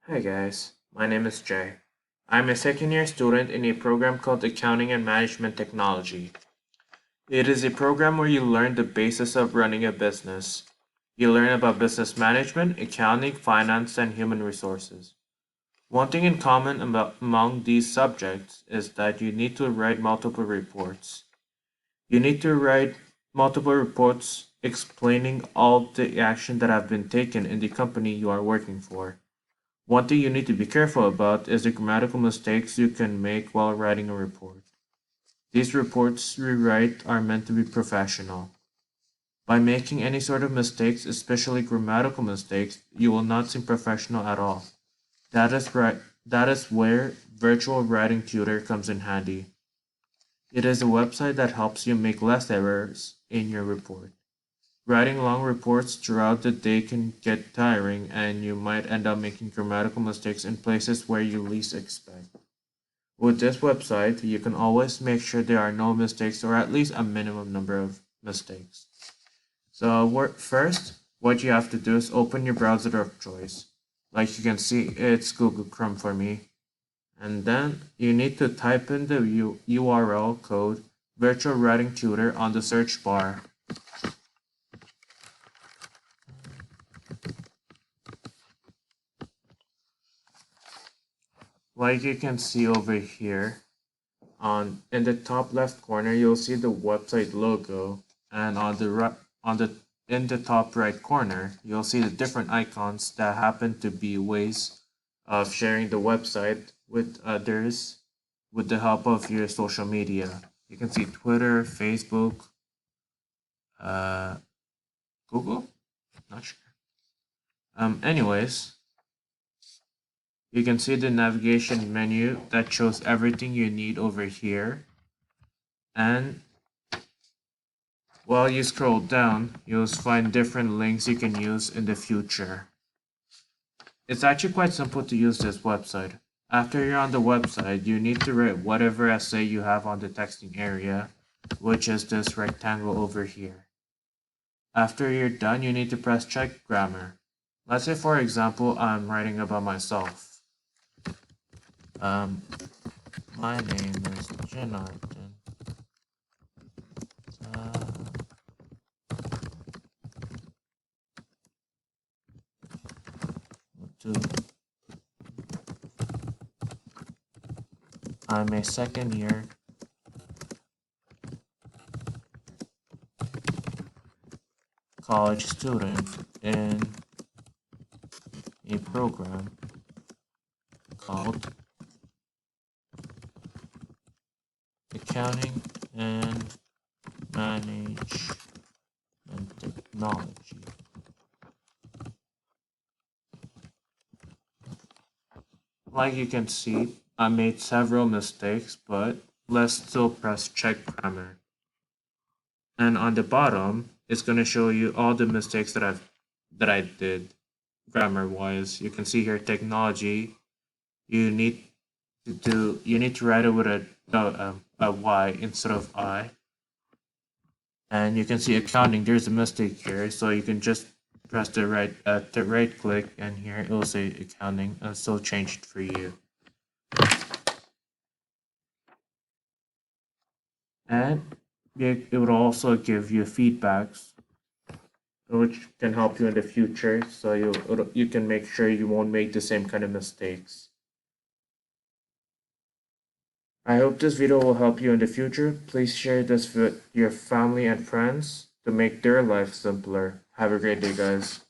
Hi guys, my name is Jay. I'm a second year student in a program called Accounting and Management Technology. It is a program where you learn the basis of running a business. You learn about business management, accounting, finance, and human resources. One thing in common among these subjects is that you need to write multiple reports. You need to write multiple reports explaining all the action that have been taken in the company you are working for. One thing you need to be careful about is the grammatical mistakes you can make while writing a report. These reports we write are meant to be professional. By making any sort of mistakes, especially grammatical mistakes, you will not seem professional at all. That is right. That is where Virtual Writing Tutor comes in handy. It is a website that helps you make less errors in your report. Writing long reports throughout the day can get tiring, and you might end up making grammatical mistakes in places where you least expect. With this website, you can always make sure there are no mistakes or at least a minimum number of mistakes. So, first, what you have to do is open your browser of choice. Like you can see, it's Google Chrome for me. And then you need to type in the URL code Virtual Writing Tutor on the search bar. Like you can see over here, in the top left corner, you'll see the website logo, and on the in the top right corner, you'll see the different icons that happen to be ways of sharing the website with others with the help of your social media. You can see Twitter, Facebook, uh, Google. Not sure. Anyways, you can see the navigation menu that shows everything you need over here, and while you scroll down, you'll find different links you can use in the future. It's actually quite simple to use this website. After you're on the website, you need to write whatever essay you have on the texting area, which is this rectangle over here. After you're done, you need to press check grammar. Let's say, for example, I'm writing about myself. Um, my name is Jonathan. Uh, I'm a second year college student in a program called Accounting and Management Technology. Like you can see, I made several mistakes, but let's still press check grammar. And on the bottom, it's going to show you all the mistakes that I did grammar wise. You can see here technology. You need you need to write it with a Y instead of I. And you can see accounting. There's a mistake here, so you can just press the right click, and here it will say accounting, and still change it for you. And it would also give you feedbacks, which can help you in the future, so you can make sure you won't make the same kind of mistakes. I hope this video will help you in the future. Please share this with your family and friends to make their life simpler. Have a great day, guys.